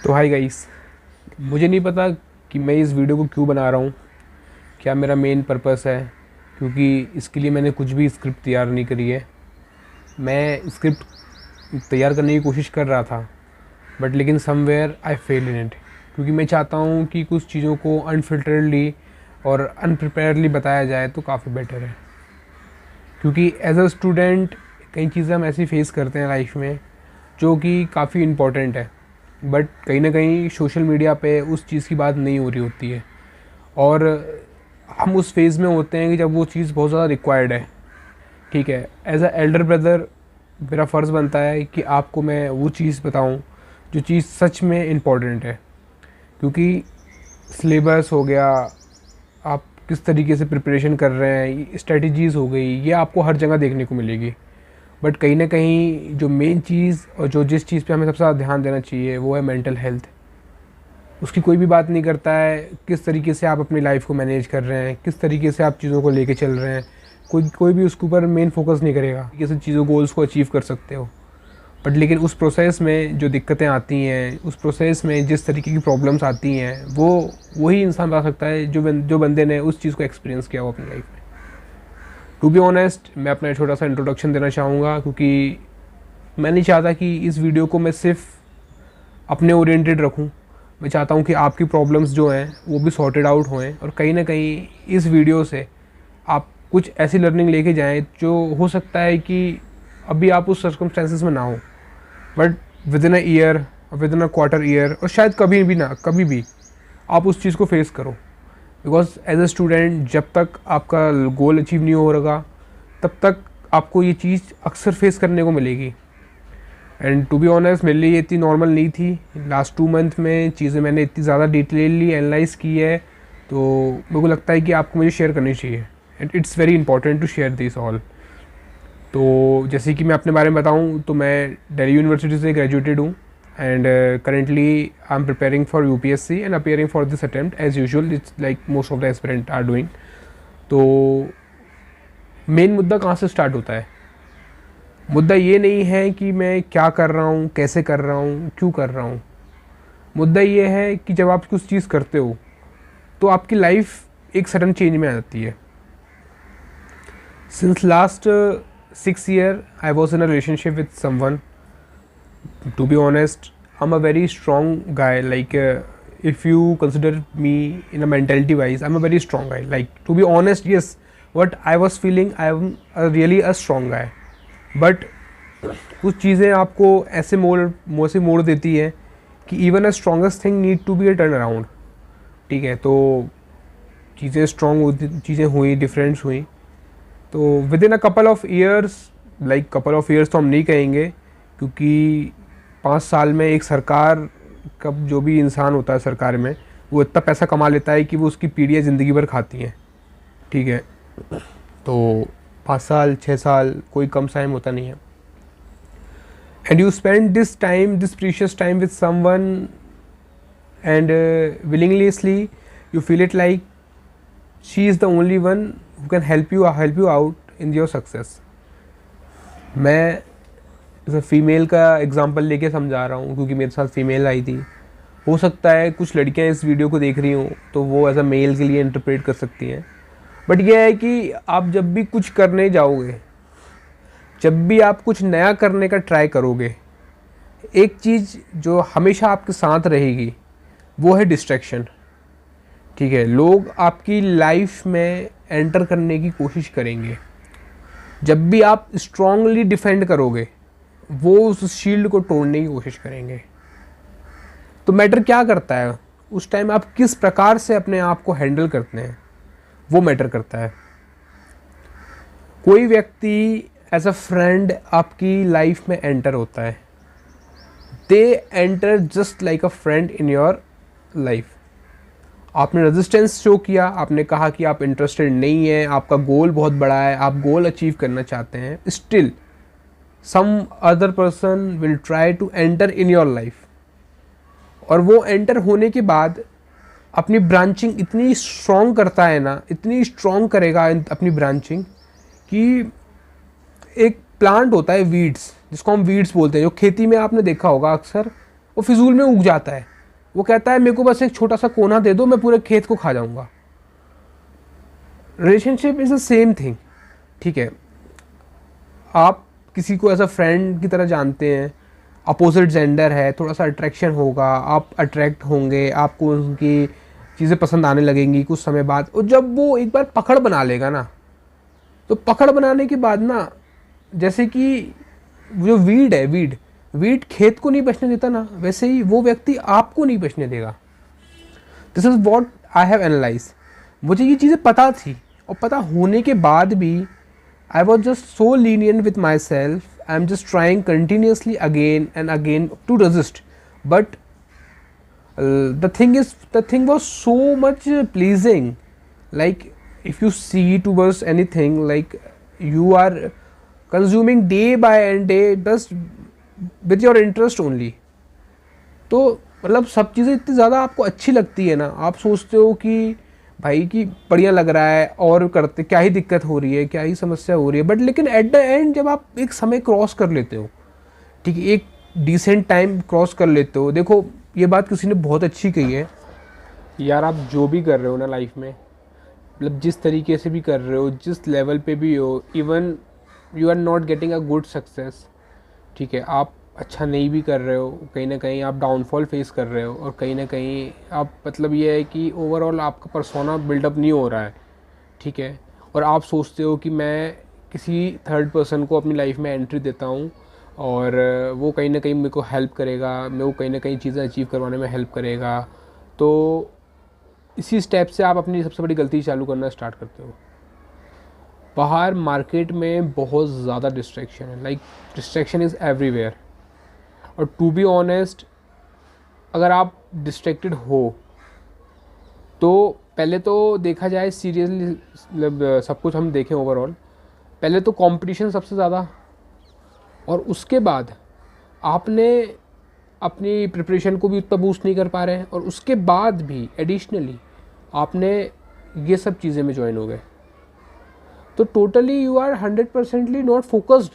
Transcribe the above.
तो hi guys, मुझे नहीं पता कि मैं इस वीडियो को क्यों बना रहा हूँ, क्या मेरा मेन पर्पस है। क्योंकि इसके लिए मैंने कुछ भी स्क्रिप्ट तैयार नहीं करी है। मैं स्क्रिप्ट तैयार करने की कोशिश कर रहा था, बट लेकिन somewhere I fail in it. क्योंकि मैं चाहता हूँ कि कुछ चीज़ों को अनफिल्टर्डली और अनप्रिपेयर्डली बताया जाए तो काफ़ी बेटर है। क्योंकि एज अ स्टूडेंट कई चीज़ें हम ऐसी फेस करते हैं लाइफ में जो कि काफ़ी इम्पोर्टेंट है, बट कहीं ना कहीं सोशल मीडिया पे उस चीज़ की बात नहीं हो रही होती है। और हम उस फेज़ में होते हैं कि जब वो चीज़ बहुत ज़्यादा रिक्वायर्ड है। ठीक है, एज अ एल्डर ब्रदर मेरा फ़र्ज़ बनता है कि आपको मैं वो चीज़ बताऊं जो चीज़ सच में इम्पॉर्टेंट है। क्योंकि सिलेबस हो गया, आप किस तरीके से प्रिपरेशन कर रहे हैं, स्ट्रेटजीज़ हो गई, ये आपको हर जगह देखने को मिलेगी। बट कहीं ना कहीं जो मेन चीज़ और जो जिस चीज़ पे हमें सबसे ज़्यादा ध्यान देना चाहिए वो है मेंटल हेल्थ। उसकी कोई भी बात नहीं करता है किस तरीके से आप अपनी लाइफ को मैनेज कर रहे हैं, किस तरीके से आप चीज़ों को लेके चल रहे हैं। कोई भी उसके ऊपर मेन फोकस नहीं करेगा कि किसी चीज़ों गोल्स को अचीव कर सकते हो। बट लेकिन उस प्रोसेस में जो दिक्कतें आती हैं, उस प्रोसेस में जिस तरीके की प्रॉब्लम्स आती हैं, वो वही इंसान बता सकता है जो बंदे ने उस चीज़ को एक्सपीरियंस किया हो अपनी लाइफ में। टू बी ऑनेस्ट, मैं अपना छोटा सा इंट्रोडक्शन देना चाहूँगा, क्योंकि मैं नहीं चाहता कि इस वीडियो को मैं सिर्फ अपने ओरिएंटेड रखूं। मैं चाहता हूं कि आपकी प्रॉब्लम्स जो हैं वो भी सॉर्टेड आउट होएं, और कहीं ना कहीं इस वीडियो से आप कुछ ऐसी लर्निंग लेके जाएं जो हो सकता है कि अभी आप उस सर्कमस्टेंसेस में ना हो, but with in a year, with in a quarter year, और शायद कभी भी आप उस चीज़ को फेस करो। बिकॉज एज अ स्टूडेंट जब तक आपका गोल अचीव नहीं हो रहा तब तक आपको ये चीज़ अक्सर फेस करने को मिलेगी। एंड टू बी ऑनेस्ट, मेरे लिए ये इतनी नॉर्मल नहीं थी। लास्ट 2 मंथ में चीज़ें मैंने इतनी ज़्यादा डिटेलली एनालाइज की है, तो मेरे को लगता है कि आपको मुझे शेयर करनी चाहिए, and it's very important to share this all. तो जैसे कि मैं अपने बारे में बताऊं, तो मैं दिल्ली यूनिवर्सिटी से ग्रेजुएटेड हूँ, and currently I am preparing for UPSC and appearing for this attempt as usual. It's like most of the aspirant are doing. तो मेन मुद्दा कहाँ से स्टार्ट होता है? मुद्दा ये नहीं है कि मैं क्या कर रहा हूँ, कैसे कर रहा हूँ, क्यों कर रहा हूँ। मुद्दा ये है कि जब आप कुछ चीज़ करते हो तो आपकी लाइफ एक सडन चेंज में आ जाती है। Since last 6 year I was in a relationship with someone. To be honest, I am a very strong guy. Like if you consider me in a mentality wise, I'm a very strong guy. Like, to be honest, yes, what I was feeling, I am really a strong guy. But कुछ चीज़ें आपको ऐसे मोड़ देती है कि even a strongest thing need to be a turn around. ठीक है, तो चीज़ें चीज़ें हुई, डिफरेंस हुई। तो within a couple of years, like couple of years तो हम नहीं कहेंगे, क्योंकि 5 साल में एक सरकार का जो भी इंसान होता है सरकार में, वो इतना पैसा कमा लेता है कि वो उसकी पीढ़ियाँ ज़िंदगी भर खाती हैं। ठीक है, तो 5 साल 6 साल कोई कम टाइम होता नहीं है। And you spend this time, this precious time with someone, and willingly you feel it like she is the only one who can help you out in your success. मैं जैसे फीमेल का example लेके समझा रहा हूँ, क्योंकि मेरे साथ फीमेल आई थी। हो सकता है कुछ लड़कियाँ इस वीडियो को देख रही हों तो वो एज अ मेल के लिए इंटरप्रेट कर सकती हैं। बट यह है कि आप जब भी कुछ करने जाओगे, जब भी आप कुछ नया करने का ट्राई करोगे, एक चीज़ जो हमेशा आपके साथ रहेगी वो है डिस्ट्रैक्शन। ठीक है, लोग आपकी लाइफ में एंटर करने की कोशिश करेंगे। जब भी आप स्ट्रांगली डिफेंड करोगे, वो उस शील्ड को तोड़ने की कोशिश करेंगे। तो मैटर क्या करता है उस टाइम, आप किस प्रकार से अपने आप को हैंडल करते हैं, वो मैटर करता है। कोई व्यक्ति एज अ फ्रेंड आपकी लाइफ में एंटर होता है, they enter just like a friend in your life. आपने रेजिस्टेंस शो किया, आपने कहा कि आप इंटरेस्टेड नहीं है, आपका गोल बहुत बड़ा है, आप गोल अचीव करना चाहते हैं, still some other person will try to enter in your life. और वो एंटर होने के बाद अपनी ब्रांचिंग इतनी स्ट्रॉन्ग करता है ना, इतनी स्ट्रॉन्ग करेगा अपनी ब्रांचिंग, कि एक प्लांट होता है वीड्स, जिसको हम वीड्स बोलते हैं, जो खेती में आपने देखा होगा अक्सर, वो फिजूल में उग जाता है। वो कहता है मेरे को बस एक छोटा सा कोना दे दो, मैं पूरे खेत को खा जाऊंगा। Relationship is the same thing, ठीक है। आप किसी को एज अ फ्रेंड की तरह जानते हैं, अपोजिट जेंडर है, थोड़ा सा अट्रैक्शन होगा, आप अट्रैक्ट होंगे, आपको उनकी चीज़ें पसंद आने लगेंगी कुछ समय बाद। और जब वो एक बार पकड़ बना लेगा ना, तो पकड़ बनाने के बाद ना, जैसे कि जो वीड है, वीड खेत को नहीं बचने देता ना, वैसे ही वो व्यक्ति आपको नहीं बचने देगा। This is what I have analyse. मुझे ये चीज़ें पता थी, और पता होने के बाद भी I was just so lenient with myself. I am just trying continuously again and again to resist, but the thing was so much pleasing. Like, if you see towards anything, like you are consuming day by day just with your interest only. तो मतलब सब चीज़ें इतनी ज़्यादा आपको अच्छी लगती है ना, आप सोचते हो कि भाई कि बढ़िया लग रहा है, और करते क्या ही दिक्कत हो रही है, क्या ही समस्या हो रही है। बट लेकिन एट द एंड जब आप एक समय क्रॉस कर लेते हो, ठीक है, एक डिसेंट टाइम क्रॉस कर लेते हो। देखो, ये बात किसी ने बहुत अच्छी कही है यार, आप जो भी कर रहे हो ना लाइफ में, मतलब जिस तरीके से भी कर रहे हो, जिस लेवल पे भी हो, even you are not getting a good success, ठीक है, आप अच्छा नहीं भी कर रहे हो, कहीं ना कहीं आप डाउनफॉल फेस कर रहे हो, और कहीं ना कहीं आप, मतलब ये है कि ओवरऑल आपका पर्सोना बिल्डअप नहीं हो रहा है, ठीक है, और आप सोचते हो कि मैं किसी थर्ड पर्सन को अपनी लाइफ में एंट्री देता हूँ, और वो कहीं ना कहीं मेरे को हेल्प करेगा, मेरे को कहीं ना कहीं चीज़ें अचीव करवाने में हेल्प करेगा। तो इसी स्टेप से आप अपनी सबसे बड़ी गलती चालू करना स्टार्ट करते हो। बाहर मार्केट में बहुत ज़्यादा डिस्ट्रैक्शन है, लाइक डिस्ट्रैक्शन इज़ एवरीवेयर। और टू बी ऑनेस्ट, अगर आप डिस्ट्रैक्टेड हो तो पहले तो देखा जाए सीरियसली, मतलब सब कुछ हम देखें ओवरऑल, पहले तो कंपटीशन सबसे ज़्यादा, और उसके बाद आपने अपनी प्रिपरेशन को भी उतना बूस्ट नहीं कर पा रहे हैं, और उसके बाद भी एडिशनली आपने ये सब चीज़ें में ज्वाइन हो गए, तो totally you are 100% not focused